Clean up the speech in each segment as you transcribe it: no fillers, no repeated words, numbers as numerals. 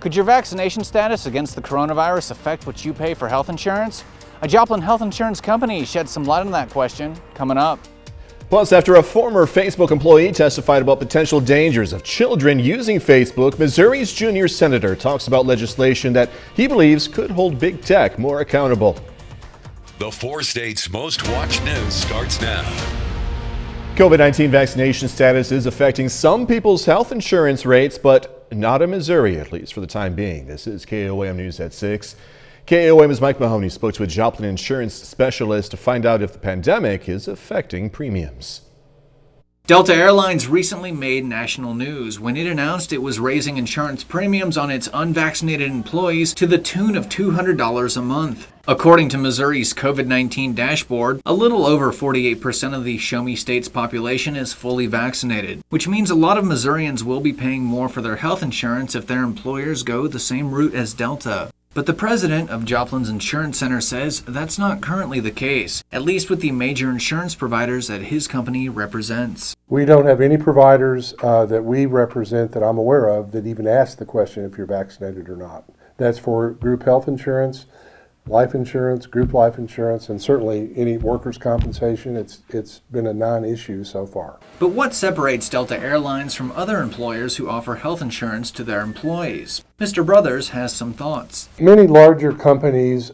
Could your vaccination status against the coronavirus affect what you pay for health insurance? A Joplin health insurance company sheds some light on that question, coming up. Plus, after a former Facebook employee testified about potential dangers of children using Facebook, Missouri's junior senator talks about legislation that he believes could hold big tech more accountable. The 4 states' most watched news starts now. COVID-19 vaccination status is affecting some people's health insurance rates, but not in Missouri, at least for the time being. This is KOAM News at 6. KOAM's Mike Mahoney spoke to a Joplin insurance specialist to find out if the pandemic is affecting premiums. Delta Airlines recently made national news when it announced it was raising insurance premiums on its unvaccinated employees to the tune of $200 a month. According to Missouri's COVID-19 dashboard, a little over 48% of the Show Me State's population is fully vaccinated, which means a lot of Missourians will be paying more for their health insurance if their employers go the same route as Delta. But the president of Joplin's Insurance Center says that's not currently the case, at least with the major insurance providers that his company represents. We don't have any providers that we represent that I'm aware of that even ask the question if you're vaccinated or not. That's for group health insurance, life insurance, group life insurance, and certainly any workers' compensation. It's been a non-issue so far. But what separates Delta Airlines from other employers who offer health insurance to their employees? Mr. Brothers has some thoughts. Many larger companies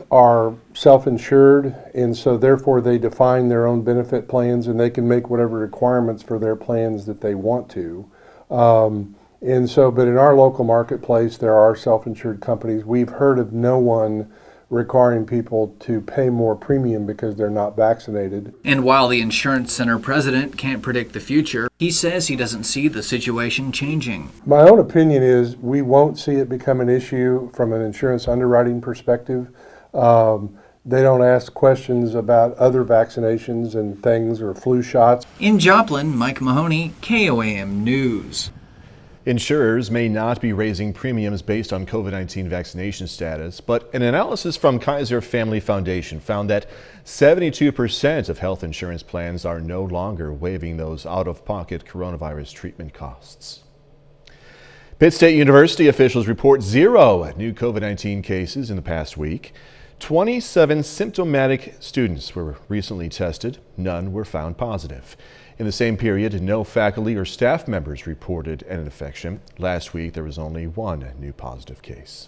are self-insured, and so therefore they define their own benefit plans, and they can make whatever requirements for their plans that they want to. But in our local marketplace, there are self-insured companies. We've heard of no one requiring people to pay more premium because they're not vaccinated. And while the Insurance Center president can't predict the future, he says he doesn't see the situation changing. My own opinion is we won't see it become an issue from an insurance underwriting perspective. They don't ask questions about other vaccinations and things or flu shots. In Joplin, Mike Mahoney, KOAM News. Insurers may not be raising premiums based on COVID-19 vaccination status, but an analysis from Kaiser Family Foundation found that 72% of health insurance plans are no longer waiving those out-of-pocket coronavirus treatment costs. Pitt State University officials report 0 new COVID-19 cases in the past week. 27 symptomatic students were recently tested. None were found positive. In the same period, no faculty or staff members reported an infection. Last week, there was only 1 new positive case.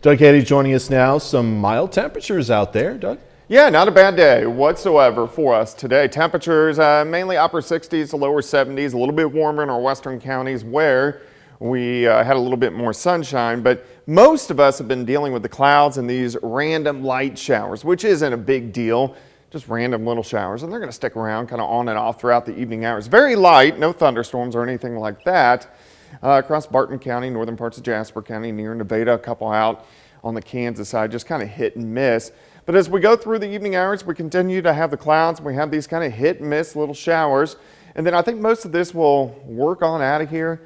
Doug Caddy joining us now. Some mild temperatures out there, Doug? Yeah, not a bad day whatsoever for us today. Temperatures mainly upper 60s to lower 70s, a little bit warmer in our western counties where we had a little bit more sunshine, but most of us have been dealing with the clouds and these random light showers, which isn't a big deal. Just random little showers, and they're going to stick around kind of on and off throughout the evening hours. Very light, no thunderstorms or anything like that. Across Barton County, northern parts of Jasper County, near Nevada, a couple out on the Kansas side, just kind of hit and miss. But as we go through the evening hours, we continue to have the clouds. We have these kind of hit and miss little showers. And then I think most of this will work on out of here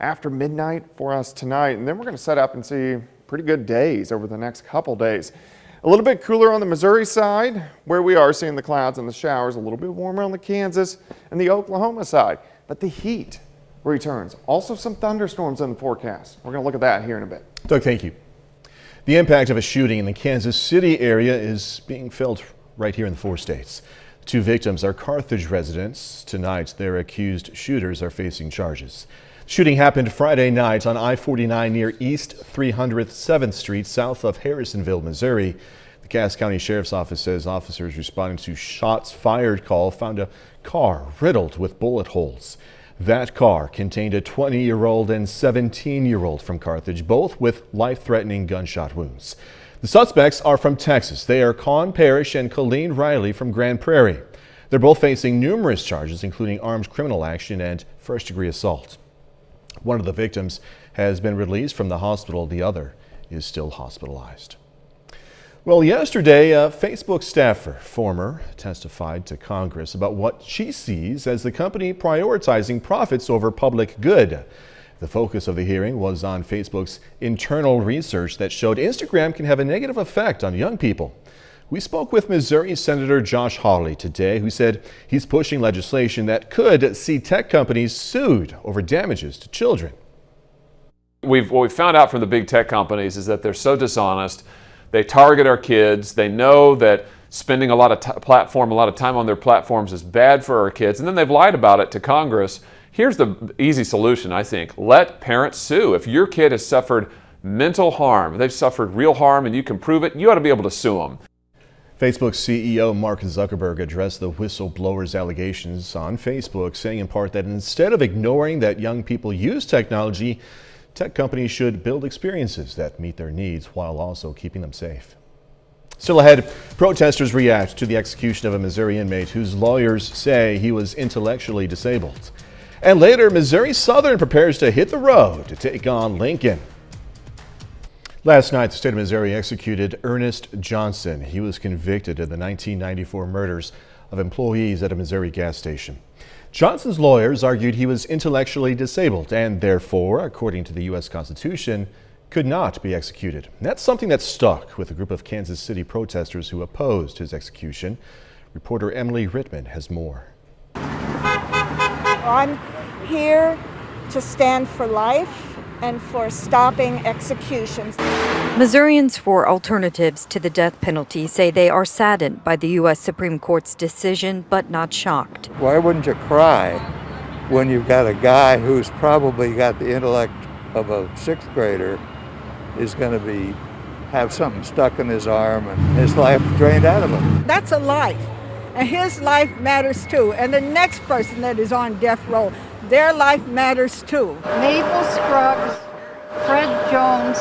after midnight for us tonight. And then we're going to set up and see pretty good days over the next couple days. A little bit cooler on the Missouri side, where we are seeing the clouds and the showers. A little bit warmer on the Kansas and the Oklahoma side. But the heat returns. Also some thunderstorms in the forecast. We're going to look at that here in a bit. Doug, thank you. The impact of a shooting in the Kansas City area is being felt right here in the 4 states. 2 victims are Carthage residents. Tonight, their accused shooters are facing charges. Shooting happened Friday night on I-49 near East 307th Street, south of Harrisonville, Missouri. The Cass County Sheriff's Office says officers responding to shots fired call found a car riddled with bullet holes. That car contained a 20-year-old and 17-year-old from Carthage, both with life-threatening gunshot wounds. The suspects are from Texas. They are Con Parrish and Colleen Riley from Grand Prairie. They're both facing numerous charges, including armed criminal action and first-degree assault. One of the victims has been released from the hospital. The other is still hospitalized. Well, yesterday, a Facebook staffer, testified to Congress about what she sees as the company prioritizing profits over public good. The focus of the hearing was on Facebook's internal research that showed Instagram can have a negative effect on young people. We spoke with Missouri Senator Josh Hawley today, who said he's pushing legislation that could see tech companies sued over damages to children. What we've found out from the big tech companies is that they're so dishonest. They target our kids. They know that spending a lot of time on their platforms is bad for our kids, and then they've lied about it to Congress. Here's the easy solution, I think. Let parents sue. If your kid has suffered mental harm, they've suffered real harm, and you can prove it, you ought to be able to sue them. Facebook CEO Mark Zuckerberg addressed the whistleblower's allegations on Facebook, saying in part that instead of ignoring that young people use technology, tech companies should build experiences that meet their needs while also keeping them safe. Still ahead, protesters react to the execution of a Missouri inmate whose lawyers say he was intellectually disabled. And later, Missouri Southern prepares to hit the road to take on Lincoln. Last night, the state of Missouri executed Ernest Johnson. He was convicted of the 1994 murders of employees at a Missouri gas station. Johnson's lawyers argued he was intellectually disabled and therefore, according to the U.S. Constitution, could not be executed. And that's something that stuck with a group of Kansas City protesters who opposed his execution. Reporter Emily Rittman has more. I'm here to stand for life and for stopping executions. Missourians for Alternatives to the Death Penalty say they are saddened by the U.S. Supreme Court's decision, but not shocked. Why wouldn't you cry when you've got a guy who's probably got the intellect of a sixth grader is going to have something stuck in his arm and his life drained out of him? That's a life, and his life matters too. And the next person that is on death row, their life matters too. Mabel Scruggs, Fred Jones,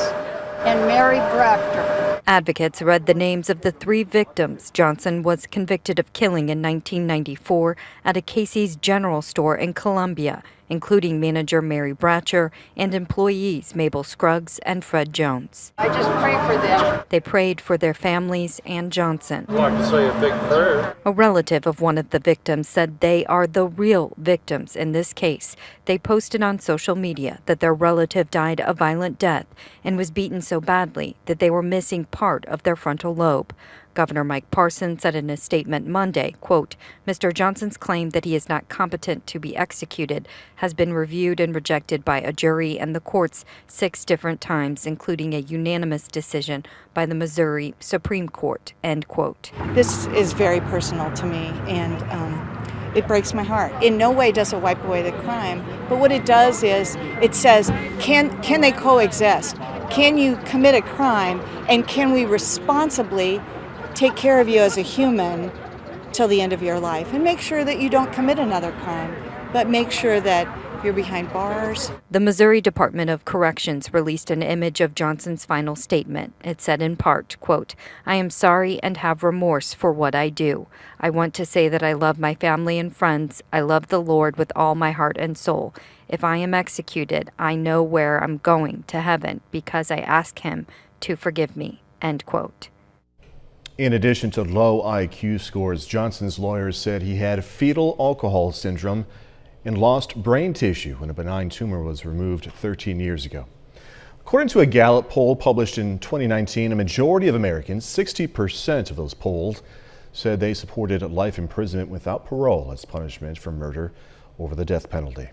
and Mary Brachter. Advocates read the names of the 3 victims Johnson was convicted of killing in 1994 at a Casey's General Store in Columbia, including manager Mary Bracher and employees Mabel Scruggs and Fred Jones. I just pray for them. They prayed for their families and Johnson. I'd like to say a big prayer. A relative of one of the victims said they are the real victims in this case. They posted on social media that their relative died a violent death and was beaten so badly that they were missing part of their frontal lobe. Governor Mike Parson said in a statement Monday, quote, Mr. Johnson's claim that he is not competent to be executed has been reviewed and rejected by a jury and the courts 6 different times, including a unanimous decision by the Missouri Supreme Court, end quote. This is very personal to me, and it breaks my heart. In no way does it wipe away the crime, but what it does is it says, can they coexist? Can you commit a crime, and can we responsibly take care of you as a human till the end of your life, and make sure that you don't commit another crime, but make sure that you're behind bars. The Missouri Department of Corrections released an image of Johnson's final statement. It said in part, quote, I am sorry and have remorse for what I do. I want to say that I love my family and friends. I love the Lord with all my heart and soul. If I am executed, I know where I'm going, to heaven, because I ask him to forgive me, end quote. In addition to low IQ scores, Johnson's lawyers said he had fetal alcohol syndrome and lost brain tissue when a benign tumor was removed 13 years ago. According to a Gallup poll published in 2019, a majority of Americans, 60% of those polled, said they supported life imprisonment without parole as punishment for murder over the death penalty.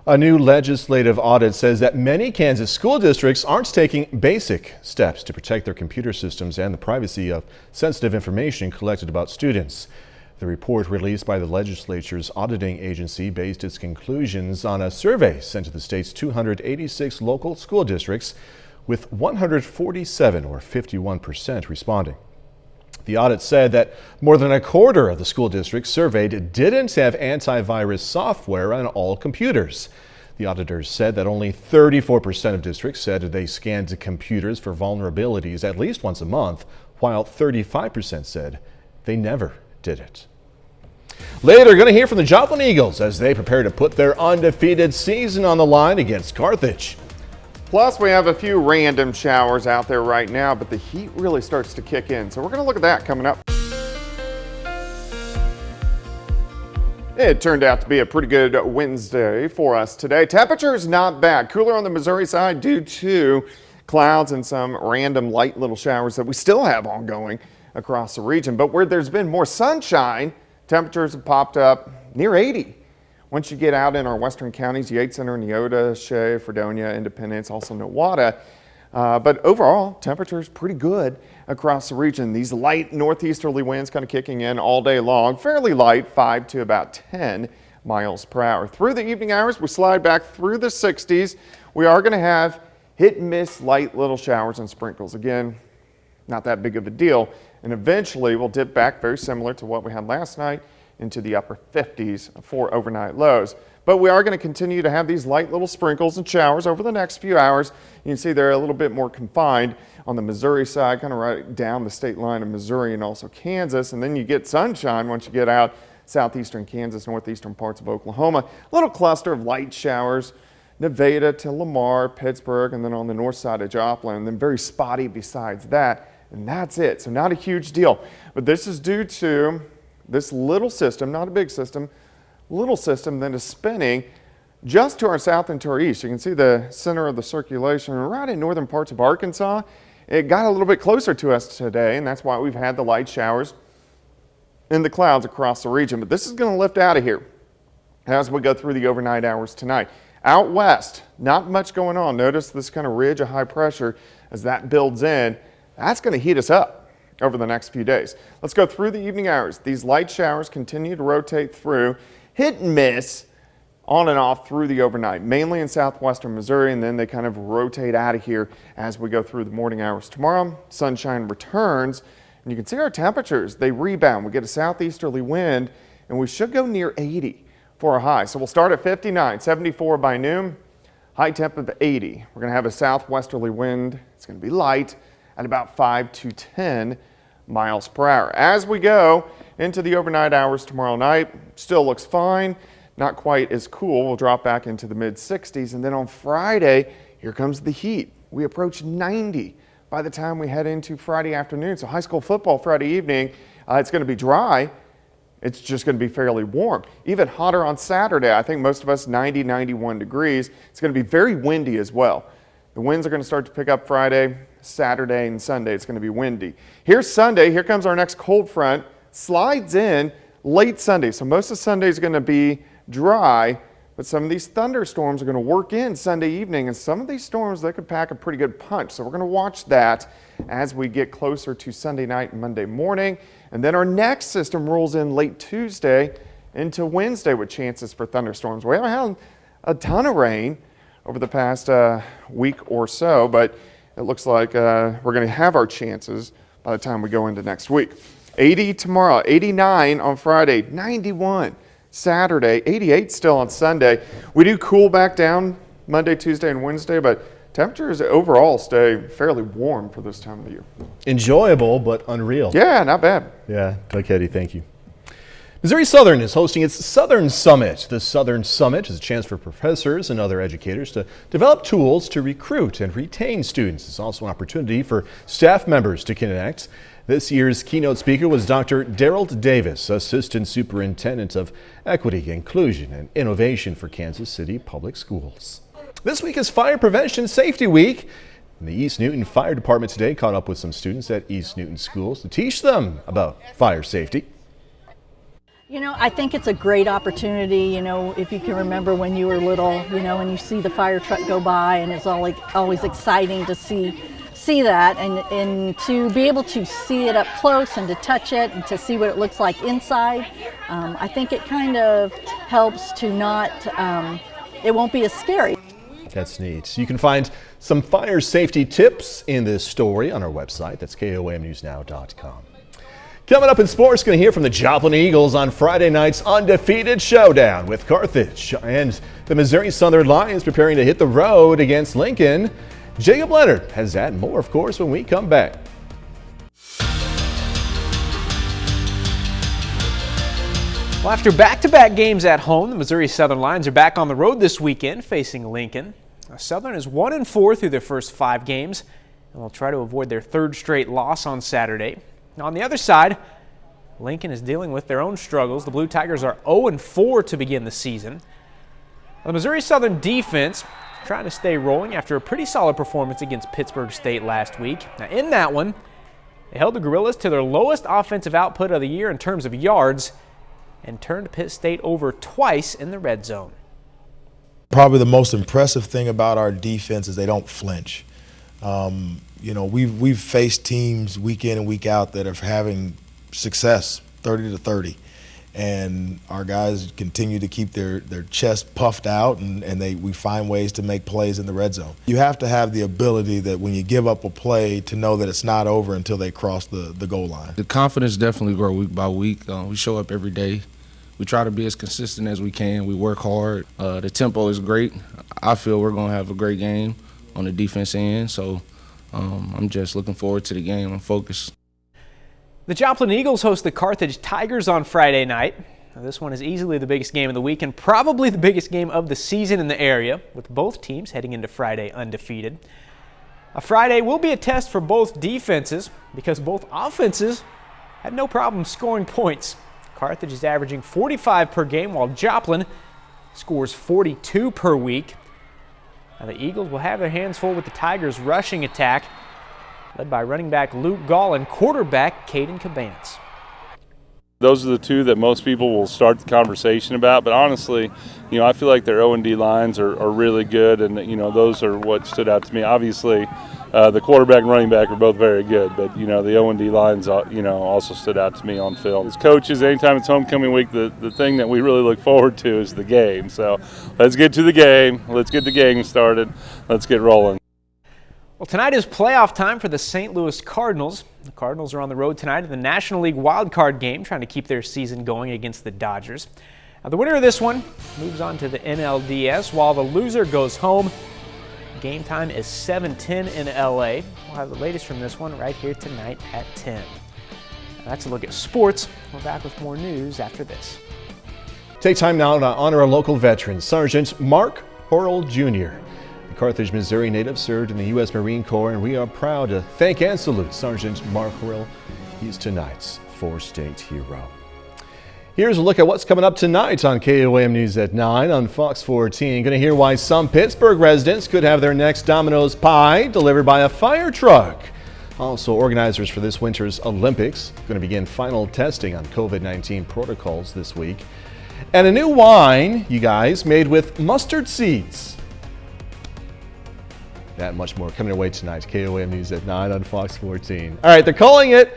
A new legislative audit says that many Kansas school districts aren't taking basic steps to protect their computer systems and the privacy of sensitive information collected about students. The report released by the legislature's auditing agency based its conclusions on a survey sent to the state's 286 local school districts, with 147 or 51% responding. The audit said that more than a quarter of the school districts surveyed didn't have antivirus software on all computers. The auditors said that only 34% of districts said they scanned computers for vulnerabilities at least once a month, while 35% said they never did it. Later, going to hear from the Joplin Eagles as they prepare to put their undefeated season on the line against Carthage. Plus, we have a few random showers out there right now, but the heat really starts to kick in. So we're going to look at that coming up. It turned out to be a pretty good Wednesday for us today. Temperatures not bad. Cooler on the Missouri side due to clouds and some random light little showers that we still have ongoing across the region. But where there's been more sunshine, temperatures have popped up near 80. Once you get out in our western counties, Yates Center, Neoda, Shea, Fredonia, Independence, also Nowata. But overall, temperature is pretty good across the region. These light northeasterly winds kind of kicking in all day long, fairly light, 5 to about 10 miles per hour. Through the evening hours, we slide back through the 60s. We are going to have hit and miss light little showers and sprinkles. Again, not that big of a deal. And eventually we'll dip back, very similar to what we had last night, into the upper 50s for overnight lows. But we are going to continue to have these light little sprinkles and showers over the next few hours. You can see they're a little bit more confined on the Missouri side, kind of right down the state line of Missouri and also Kansas. And then you get sunshine once you get out southeastern Kansas, northeastern parts of Oklahoma. A little cluster of light showers, Nevada to Lamar, Pittsburgh, and then on the north side of Joplin, and then very spotty besides that. And that's it. So not a huge deal. But this is due to this little system, not a big system, little system that is spinning just to our south and to our east. You can see the center of the circulation right in northern parts of Arkansas. It got a little bit closer to us today, and that's why we've had the light showers and the clouds across the region. But this is going to lift out of here as we go through the overnight hours tonight. Out west, not much going on. Notice this kind of ridge of high pressure as that builds in. That's going to heat us up over the next few days. Let's go through the evening hours. These light showers continue to rotate through, hit and miss on and off through the overnight, mainly in southwestern Missouri, and then they kind of rotate out of here as we go through the morning hours. Tomorrow, sunshine returns, and you can see our temperatures. They rebound. We get a southeasterly wind, and we should go near 80 for a high. So we'll start at 59, 74 by noon, high temp of 80. We're going to have a southwesterly wind. It's going to be light at about 5 to 10 miles per hour. As we go into the overnight hours tomorrow night, still looks fine, not quite as cool. We'll drop back into the mid 60s. And then on Friday, here comes the heat. We approach 90 by the time we head into Friday afternoon. So high school football Friday evening, it's going to be dry. It's just going to be fairly warm. Even hotter on Saturday. I think most of us 90, 91 degrees. It's going to be very windy as well. The winds are going to start to pick up Friday, Saturday, and Sunday. It's going to be windy. Here's Sunday. Here comes our next cold front. Slides in late Sunday. So most of Sunday is going to be dry, but some of these thunderstorms are going to work in Sunday evening, and some of these storms, they could pack a pretty good punch. So we're going to watch that as we get closer to Sunday night and Monday morning. And then our next system rolls in late Tuesday into Wednesday with chances for thunderstorms. We haven't had a ton of rain over the past week or so, but it looks like we're going to have our chances by the time we go into next week. 80 tomorrow, 89 on Friday, 91 Saturday, 88 still on Sunday. We do cool back down Monday, Tuesday, and Wednesday, but temperatures overall stay fairly warm for this time of the year. Enjoyable, but unreal. Yeah, not bad. Yeah, Doug Heddy, thank you. Missouri Southern is hosting its Southern Summit. The Southern Summit is a chance for professors and other educators to develop tools to recruit and retain students. It's also an opportunity for staff members to connect. This year's keynote speaker was Dr. Darrell Davis, Assistant Superintendent of Equity, Inclusion, and Innovation for Kansas City Public Schools. This week is Fire Prevention Safety Week. And the East Newton Fire Department today caught up with some students at East Newton schools to teach them about fire safety. You know, I think it's a great opportunity, you know, if you can remember when you were little, you know, and you see the fire truck go by, and it's always exciting to see that and to be able to see it up close and to touch it and to see what it looks like inside. I think it kind of helps to not, it won't be as scary. That's neat. You can find some fire safety tips in this story on our website. That's KOAMnewsnow.com. Coming up in sports, going to hear from the Joplin Eagles on Friday night's undefeated showdown with Carthage. And the Missouri Southern Lions preparing to hit the road against Lincoln. Jacob Leonard has that and more, of course, when we come back. Well, after back-to-back games at home, the Missouri Southern Lions are back on the road this weekend facing Lincoln. Southern is 1-4 through their first 5 games, and they'll try to avoid their third straight loss on Saturday. On the other side, Lincoln is dealing with their own struggles. The Blue Tigers are 0-4 to begin the season. The Missouri Southern defense trying to stay rolling after a pretty solid performance against Pittsburgh State last week. Now, in that one, they held the Gorillas to their lowest offensive output of the year in terms of yards, and turned Pitt State over twice in the red zone. Probably the most impressive thing about our defense is they don't flinch. You know, we've faced teams week in and week out that are having success, 30-30, and our guys continue to keep their chest puffed out, and we find ways to make plays in the red zone. You have to have the ability that when you give up a play to know that it's not over until they cross the goal line. The confidence definitely grows week by week. We show up every day. We try to be as consistent as we can. We work hard. The tempo is great. I feel we're going to have a great game on the defense end, so I'm just looking forward to the game. I'm focused. The Joplin Eagles host the Carthage Tigers on Friday night. Now, this one is easily the biggest game of the week and probably the biggest game of the season in the area, with both teams heading into Friday undefeated. Friday will be a test for both defenses because both offenses had no problem scoring points. Carthage is averaging 45 per game, while Joplin scores 42 per week. Now, the Eagles will have their hands full with the Tigers' rushing attack, led by running back Luke Gall and quarterback Caden Cabance. Those are the two that most people will start the conversation about, but honestly, you know, I feel like their O&D lines are really good, and, you know, those are what stood out to me. Obviously, the quarterback and running back are both very good, but, you know, the O&D lines, you know, also stood out to me on film. As coaches, anytime it's homecoming week, the thing that we really look forward to is the game. So let's get to the game. Let's get the game started. Let's get rolling. Well, tonight is playoff time for the St. Louis Cardinals. The Cardinals are on the road tonight in the National League wildcard game, trying to keep their season going against the Dodgers. Now, the winner of this one moves on to the NLDS, while the loser goes home. Game time is 7:10 in LA. We'll have the latest from this one right here tonight at 10. Now, that's a look at sports. We're back with more news after this. Take time now to honor a local veteran, Sergeant Mark Horrell Jr. The Carthage, Missouri native served in the U.S. Marine Corps, and we are proud to thank and salute Sergeant Mark Horrell. He's tonight's four-state hero. Here's a look at what's coming up tonight on KOAM News at 9 on Fox 14. Going to hear why some Pittsburgh residents could have their next Domino's pie delivered by a fire truck. Also, organizers for this winter's Olympics going to begin final testing on COVID-19 protocols this week. And a new wine, you guys, made with mustard seeds. That and much more coming away tonight. KOAM News at 9 on Fox 14. All right, they're calling it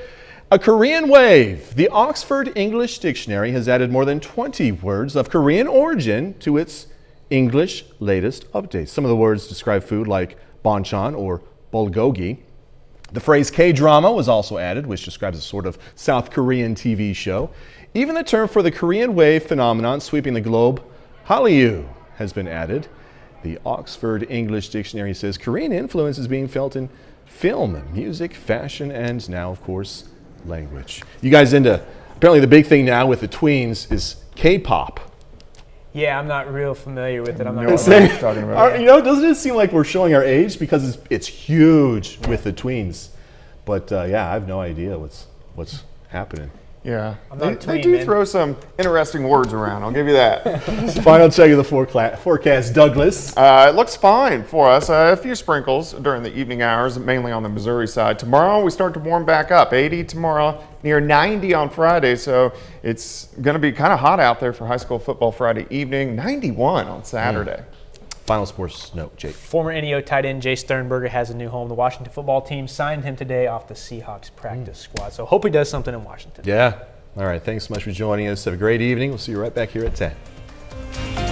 a Korean wave. The Oxford English Dictionary has added more than 20 words of Korean origin to its English latest updates. Some of the words describe food like banchan or bulgogi. The phrase K-drama was also added, which describes a sort of South Korean TV show. Even the term for the Korean wave phenomenon sweeping the globe, Hallyu, has been added. The Oxford English Dictionary says Korean influence is being felt in film, music, fashion, and now, of course, language. You guys into, apparently the big thing now with the tweens is K-pop. Yeah, I'm not real familiar with it. I'm not what you're talking about. You know, doesn't it seem like we're showing our age because it's huge with the tweens? But yeah, I have no idea what's happening. Yeah, they do throw some interesting words around, I'll give you that. Final check of the forecast, Douglas. It looks fine for us. A few sprinkles during the evening hours, mainly on the Missouri side. Tomorrow we start to warm back up. 80 tomorrow, near 90 on Friday, so it's going to be kind of hot out there for high school football Friday evening. 91 on Saturday. Final sports note, Jake. Former NEO tight end Jay Sternberger has a new home. The Washington football team signed him today off the Seahawks practice squad. So hope he does something in Washington. Yeah. All right. Thanks so much for joining us. Have a great evening. We'll see you right back here at 10.